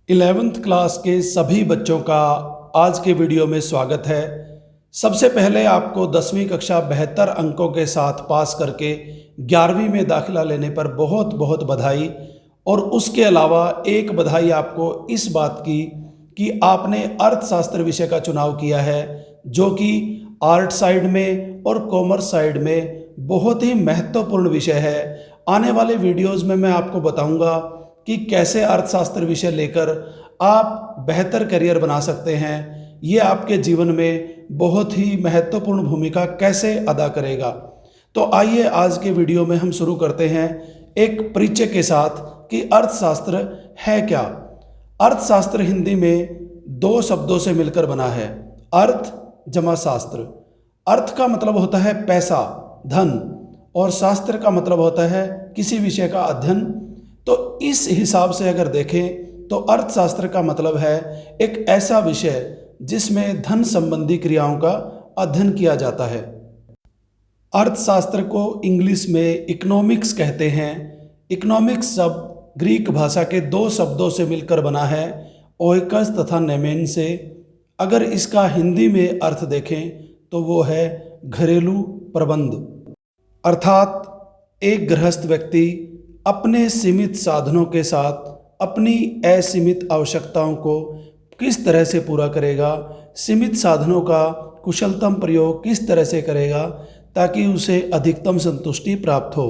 11th class के सभी बच्चों का आज के वीडियो में स्वागत है। सबसे पहले आपको 10वीं कक्षा 72 अंकों के साथ पास करके 11वीं में दाखिला लेने पर बहुत बहुत बधाई। और उसके अलावा एक बधाई आपको इस बात की कि आपने अर्थशास्त्र विषय का चुनाव किया है, जो कि आर्ट साइड में और कॉमर्स साइड में बहुत ही महत्वपूर्ण विषय है। आने वाले वीडियोज़ में मैं आपको बताऊंगा कि कैसे अर्थशास्त्र विषय लेकर आप बेहतर करियर बना सकते हैं, ये आपके जीवन में बहुत ही महत्वपूर्ण भूमिका कैसे अदा करेगा। तो आइए आज के वीडियो में हम शुरू करते हैं एक परिचय के साथ कि अर्थशास्त्र है क्या। अर्थशास्त्र हिंदी में दो शब्दों से मिलकर बना है, अर्थ जमा शास्त्र। अर्थ का मतलब होता है पैसा, धन, और शास्त्र का मतलब होता है किसी विषय का अध्ययन। तो इस हिसाब से अगर देखें तो अर्थशास्त्र का मतलब है एक ऐसा विषय जिसमें धन संबंधी क्रियाओं का अध्ययन किया जाता है। अर्थशास्त्र को इंग्लिश में इकोनॉमिक्स कहते हैं। इकोनॉमिक्स शब्द ग्रीक भाषा के दो शब्दों से मिलकर बना है, ओइकस तथा नेमेन से। अगर इसका हिंदी में अर्थ देखें तो वो है घरेलू प्रबंध, अर्थात एक गृहस्थ व्यक्ति अपने सीमित साधनों के साथ अपनी असीमित आवश्यकताओं को किस तरह से पूरा करेगा, सीमित साधनों का कुशलतम प्रयोग किस तरह से करेगा ताकि उसे अधिकतम संतुष्टि प्राप्त हो।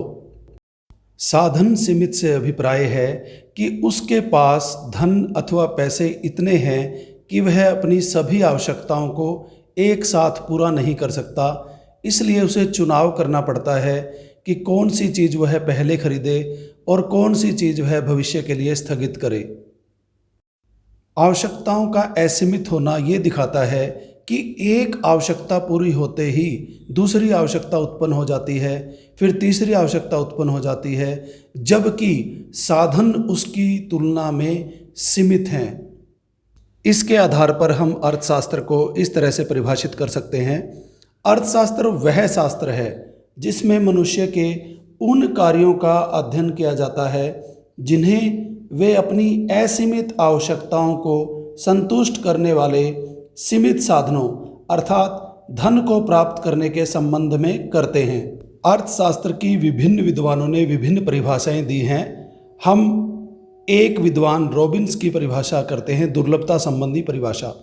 साधन सीमित से अभिप्राय है कि उसके पास धन अथवा पैसे इतने हैं कि वह अपनी सभी आवश्यकताओं को एक साथ पूरा नहीं कर सकता, इसलिए उसे चुनाव करना पड़ता है कि कौन सी चीज़ वह पहले खरीदे और कौन सी चीज़ वह भविष्य के लिए स्थगित करे। आवश्यकताओं का असीमित होना ये दिखाता है कि एक आवश्यकता पूरी होते ही दूसरी आवश्यकता उत्पन्न हो जाती है, फिर तीसरी आवश्यकता उत्पन्न हो जाती है, जबकि साधन उसकी तुलना में सीमित हैं। इसके आधार पर हम अर्थशास्त्र को इस तरह से परिभाषित कर सकते हैं। अर्थशास्त्र वह शास्त्र है जिसमें मनुष्य के उन कार्यों का अध्ययन किया जाता है जिन्हें वे अपनी असीमित आवश्यकताओं को संतुष्ट करने वाले सीमित साधनों अर्थात धन को प्राप्त करने के संबंध में करते हैं। अर्थशास्त्र की विभिन्न विद्वानों ने विभिन्न परिभाषाएं दी हैं। हम एक विद्वान रॉबिन्स की परिभाषा करते हैं, दुर्लभता संबंधी परिभाषा।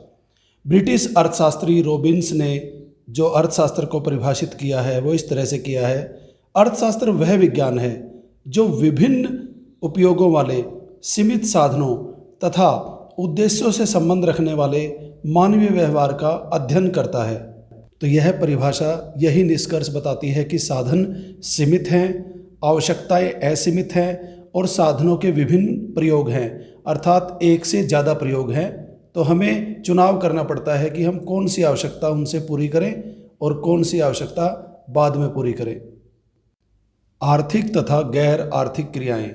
ब्रिटिश अर्थशास्त्री रॉबिन्स ने जो अर्थशास्त्र को परिभाषित किया है वो इस तरह से किया है, अर्थशास्त्र वह विज्ञान है जो विभिन्न उपयोगों वाले सीमित साधनों तथा उद्देश्यों से संबंध रखने वाले मानवीय व्यवहार का अध्ययन करता है। तो यह परिभाषा यही निष्कर्ष बताती है कि साधन सीमित हैं, आवश्यकताएं असीमित हैं और साधनों के विभिन्न प्रयोग हैं, अर्थात एक से ज़्यादा प्रयोग हैं। तो हमें चुनाव करना पड़ता है कि हम कौन सी आवश्यकता उनसे पूरी करें और कौन सी आवश्यकता बाद में पूरी करें। आर्थिक तथा गैर आर्थिक क्रियाएं।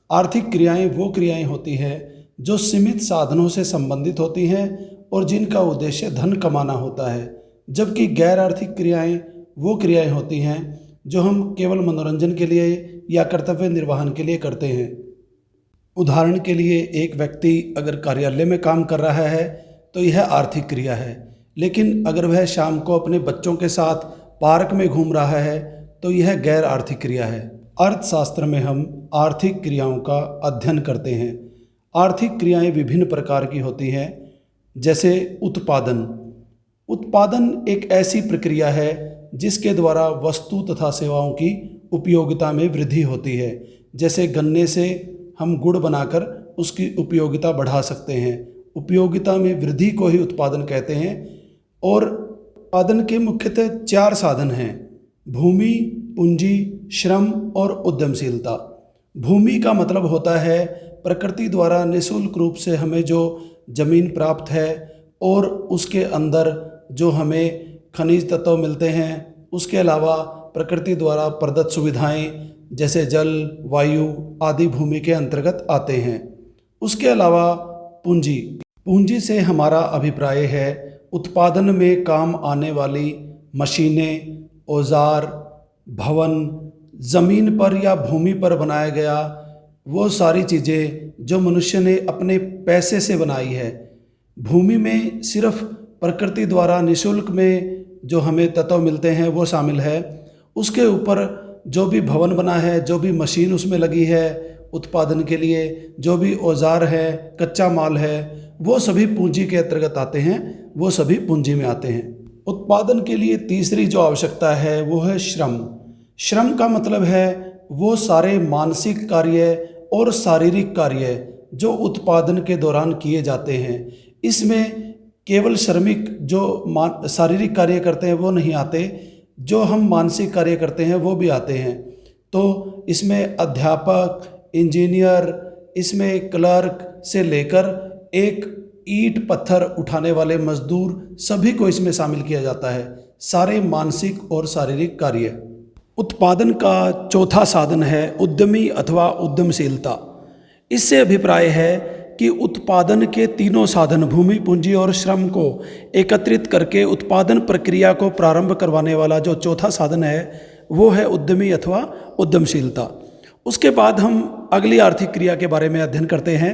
आर्थिक क्रियाएं वो क्रियाएं होती हैं जो सीमित साधनों से संबंधित होती हैं और जिनका उद्देश्य धन कमाना होता है, जबकि गैर आर्थिक क्रियाएं वो क्रियाएं होती हैं जो हम केवल मनोरंजन के लिए या कर्तव्य निर्वहन के लिए करते हैं। उदाहरण के लिए एक व्यक्ति अगर कार्यालय में काम कर रहा है तो यह आर्थिक क्रिया है, लेकिन अगर वह शाम को अपने बच्चों के साथ पार्क में घूम रहा है तो यह गैर आर्थिक क्रिया है। अर्थशास्त्र में हम आर्थिक क्रियाओं का अध्ययन करते हैं। आर्थिक क्रियाएं विभिन्न प्रकार की होती हैं, जैसे उत्पादन। उत्पादन एक ऐसी प्रक्रिया है जिसके द्वारा वस्तु तथा सेवाओं की उपयोगिता में वृद्धि होती है। जैसे गन्ने से हम गुड़ बनाकर उसकी उपयोगिता बढ़ा सकते हैं। उपयोगिता में वृद्धि को ही उत्पादन कहते हैं। और उत्पादन के मुख्यतः 4 साधन हैं: भूमि, पूंजी, श्रम और उद्यमशीलता। भूमि का मतलब होता है प्रकृति द्वारा निःशुल्क रूप से हमें जो जमीन प्राप्त है और उसके अंदर जो हमें खनिज तत्व मिलते हैं, उसके अलावा प्रकृति द्वारा प्रदत्त सुविधाएं जैसे जल, वायु आदि भूमि के अंतर्गत आते हैं। उसके अलावा पूंजी। पूंजी से हमारा अभिप्राय है उत्पादन में काम आने वाली मशीनें, औजार, भवन, ज़मीन पर या भूमि पर बनाया गया वो सारी चीज़ें जो मनुष्य ने अपने पैसे से बनाई है। भूमि में सिर्फ प्रकृति द्वारा निःशुल्क में जो हमें तत्व मिलते हैं वो शामिल है। उसके ऊपर जो भी भवन बना है, जो भी मशीन उसमें लगी है उत्पादन के लिए, जो भी औजार है, कच्चा माल है, वो सभी पूंजी के अंतर्गत आते हैं, वो सभी पूंजी में आते हैं। उत्पादन के लिए तीसरी जो आवश्यकता है वो है श्रम। श्रम का मतलब है वो सारे मानसिक कार्य और शारीरिक कार्य जो उत्पादन के दौरान किए जाते हैं। इसमें केवल श्रमिक जो शारीरिक कार्य करते हैं वो नहीं आते, जो हम मानसिक कार्य करते हैं वो भी आते हैं। तो इसमें अध्यापक, इंजीनियर, इसमें क्लर्क से लेकर एक ईंट पत्थर उठाने वाले मजदूर, सभी को इसमें शामिल किया जाता है। सारे मानसिक और शारीरिक कार्य। उत्पादन का चौथा साधन है उद्यमी अथवा उद्यमशीलता। इससे अभिप्राय है कि उत्पादन के तीनों साधन भूमि, पूंजी और श्रम को एकत्रित करके उत्पादन प्रक्रिया को प्रारंभ करवाने वाला जो चौथा साधन है वो है उद्यमी अथवा उद्यमशीलता। उसके बाद हम अगली आर्थिक क्रिया के बारे में अध्ययन करते हैं।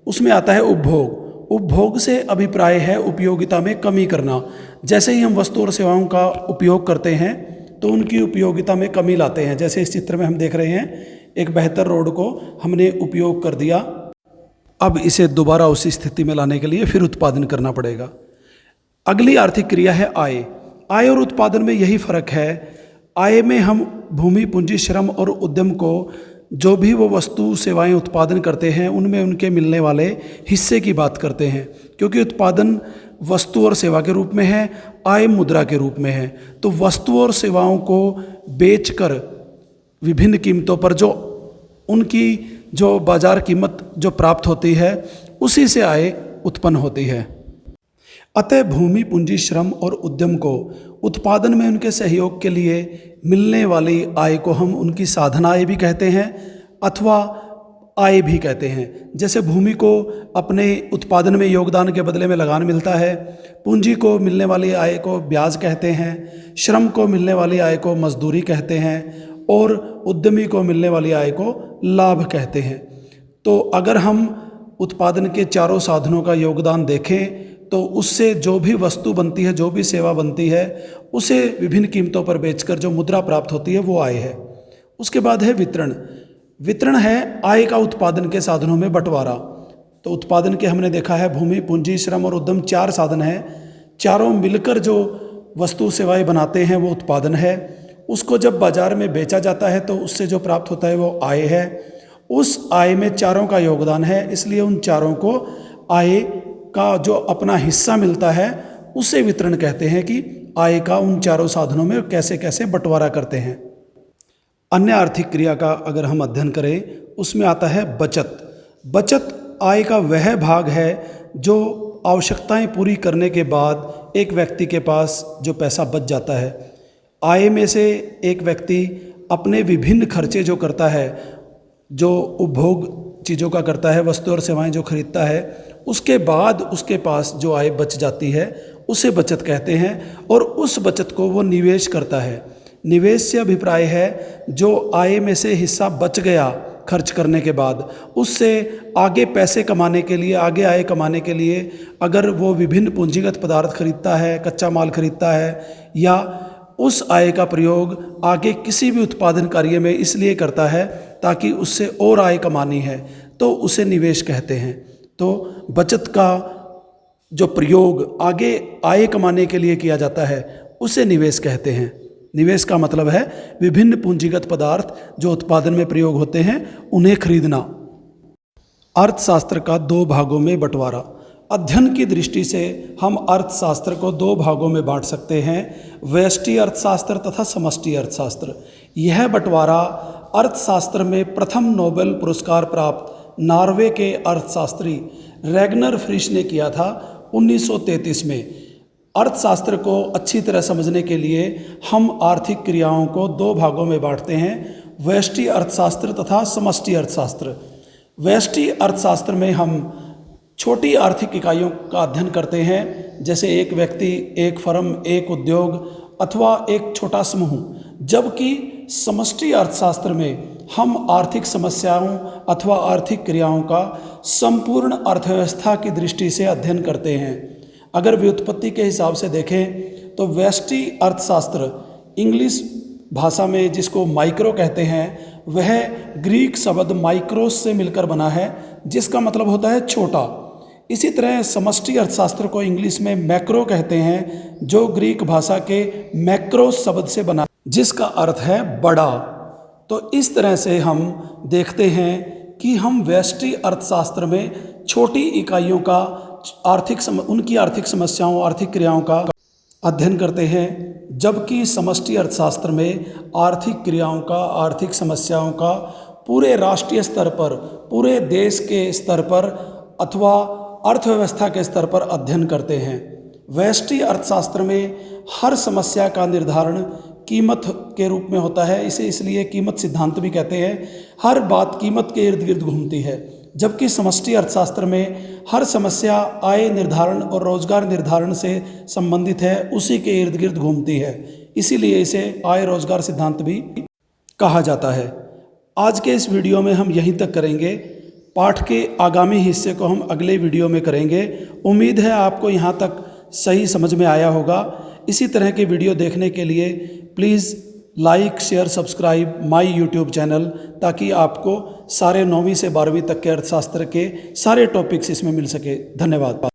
उसमें आता है उपभोग। उपभोग से अभिप्राय है उपयोगिता में कमी करना। जैसे ही हम वस्तु और सेवाओं का उपयोग करते हैं तो उनकी उपयोगिता में कमी लाते हैं। जैसे इस चित्र में हम देख रहे हैं, एक बेहतर रोड को हमने उपयोग कर दिया, अब इसे दोबारा उसी स्थिति में लाने के लिए फिर उत्पादन करना पड़ेगा। अगली आर्थिक क्रिया है आय। आय और उत्पादन में यही फर्क है। आय में हम भूमि, पूंजी, श्रम और उद्यम को जो भी वो वस्तु सेवाएं उत्पादन करते हैं उनमें उनके मिलने वाले हिस्से की बात करते हैं, क्योंकि उत्पादन वस्तु और सेवा के रूप में है, आय मुद्रा के रूप में है। तो वस्तु और सेवाओं को बेचकर विभिन्न कीमतों पर जो उनकी जो बाजार कीमत जो प्राप्त होती है उसी से आय उत्पन्न होती है। अतः भूमि, पूंजी, श्रम और उद्यम को उत्पादन में उनके सहयोग के लिए मिलने वाली आय को हम उनकी साधन आय भी कहते हैं अथवा आय भी कहते हैं। जैसे भूमि को अपने उत्पादन में योगदान के बदले में लगान मिलता है, पूंजी को मिलने वाली आय को ब्याज कहते हैं, श्रम को मिलने वाली आय को मजदूरी कहते हैं और उद्यमी को मिलने वाली आय को लाभ कहते हैं। तो अगर हम उत्पादन के चारों साधनों का योगदान देखें तो उससे जो भी वस्तु बनती है, जो भी सेवा बनती है, उसे विभिन्न कीमतों पर बेचकर जो मुद्रा प्राप्त होती है वो आय है। उसके बाद है वितरण। वितरण है आय का उत्पादन के साधनों में बंटवारा। तो उत्पादन के हमने देखा है भूमि, पूंजी, श्रम और उद्यम चार साधन हैं। चारों मिलकर जो वस्तु सेवाएं बनाते हैं वो उत्पादन है। उसको जब बाजार में बेचा जाता है तो उससे जो प्राप्त होता है वो आय है। उस आय में चारों का योगदान है, इसलिए उन चारों को आय का जो अपना हिस्सा मिलता है उसे वितरण कहते हैं कि आय का उन चारों साधनों में कैसे कैसे बंटवारा करते हैं। अन्य आर्थिक क्रिया का अगर हम अध्ययन करें उसमें आता है बचत। बचत आय का वह भाग है जो आवश्यकताएं पूरी करने के बाद एक व्यक्ति के पास जो पैसा बच जाता है। आय में से एक व्यक्ति अपने विभिन्न खर्चे जो करता है, जो उपभोग चीज़ों का करता है, वस्तु और सेवाएं जो खरीदता है, उसके बाद उसके पास जो आय बच जाती है उसे बचत कहते हैं और उस बचत को वो निवेश करता है। निवेश से अभिप्राय है जो आय में से हिस्सा बच गया खर्च करने के बाद, उससे आगे पैसे कमाने के लिए, आगे आय कमाने के लिए अगर वो विभिन्न पूंजीगत पदार्थ खरीदता है, कच्चा माल खरीदता है, या उस आय का प्रयोग आगे किसी भी उत्पादन कार्य में इसलिए करता है ताकि उससे और आय कमानी है, तो उसे निवेश कहते हैं। तो बचत का जो प्रयोग आगे आय कमाने के लिए किया जाता है उसे निवेश कहते हैं। निवेश का मतलब है विभिन्न पूंजीगत पदार्थ जो उत्पादन में प्रयोग होते हैं उन्हें खरीदना। अर्थशास्त्र का दो भागों में बंटवारा। अध्ययन की दृष्टि से हम अर्थशास्त्र को दो भागों में बांट सकते हैं, व्यष्टि अर्थशास्त्र तथा समष्टि अर्थशास्त्र। यह बंटवारा अर्थशास्त्र में प्रथम नोबेल पुरस्कार प्राप्त नॉर्वे के अर्थशास्त्री रैगनर फ्रिश ने किया था 1933 में। अर्थशास्त्र को अच्छी तरह समझने के लिए हम आर्थिक क्रियाओं को दो भागों में बांटते हैं, व्यष्टि अर्थशास्त्र तथा समष्टि अर्थशास्त्र। व्यष्टि अर्थशास्त्र में हम छोटी आर्थिक इकाइयों का अध्ययन करते हैं, जैसे एक व्यक्ति, एक फर्म, एक उद्योग अथवा एक छोटा समूह। जबकि समष्टि अर्थशास्त्र में हम आर्थिक समस्याओं अथवा आर्थिक क्रियाओं का संपूर्ण अर्थव्यवस्था की दृष्टि से अध्ययन करते हैं। अगर व्युत्पत्ति के हिसाब से देखें तो व्यष्टि अर्थशास्त्र इंग्लिश भाषा में जिसको माइक्रो कहते हैं, वह ग्रीक शब्द माइक्रोस से मिलकर बना है, जिसका मतलब होता है छोटा। इसी तरह समष्टि अर्थशास्त्र को इंग्लिश में मैक्रो कहते हैं, जो ग्रीक भाषा के मैक्रोस शब्द से बना, जिसका अर्थ है बड़ा। तो इस तरह से हम देखते हैं कि हम व्यष्टि अर्थशास्त्र में छोटी इकाइयों का उनकी आर्थिक समस्याओं, आर्थिक क्रियाओं का अध्ययन करते हैं, जबकि समष्टि अर्थशास्त्र में आर्थिक क्रियाओं का, आर्थिक समस्याओं का पूरे राष्ट्रीय स्तर पर, पूरे देश के स्तर पर अथवा अर्थव्यवस्था के स्तर पर अध्ययन करते हैं। व्यष्टि अर्थशास्त्र में हर समस्या का निर्धारण कीमत के रूप में होता है, इसे इसलिए कीमत सिद्धांत भी कहते हैं। हर बात कीमत के इर्द गिर्द घूमती है, जबकि समष्टि अर्थशास्त्र में हर समस्या आय निर्धारण और रोजगार निर्धारण से संबंधित है, उसी के इर्द गिर्द घूमती है, इसीलिए इसे आय रोजगार सिद्धांत भी कहा जाता है। आज के इस वीडियो में हम यहीं तक करेंगे। पाठ के आगामी हिस्से को हम अगले वीडियो में करेंगे। उम्मीद है आपको यहाँ तक सही समझ में आया होगा। इसी तरह के वीडियो देखने के लिए please like, share, subscribe my YouTube channel, ताकि आपको सारे 9वीं से 12वीं तक के अर्थशास्त्र के सारे टॉपिक्स इसमें मिल सके। धन्यवाद।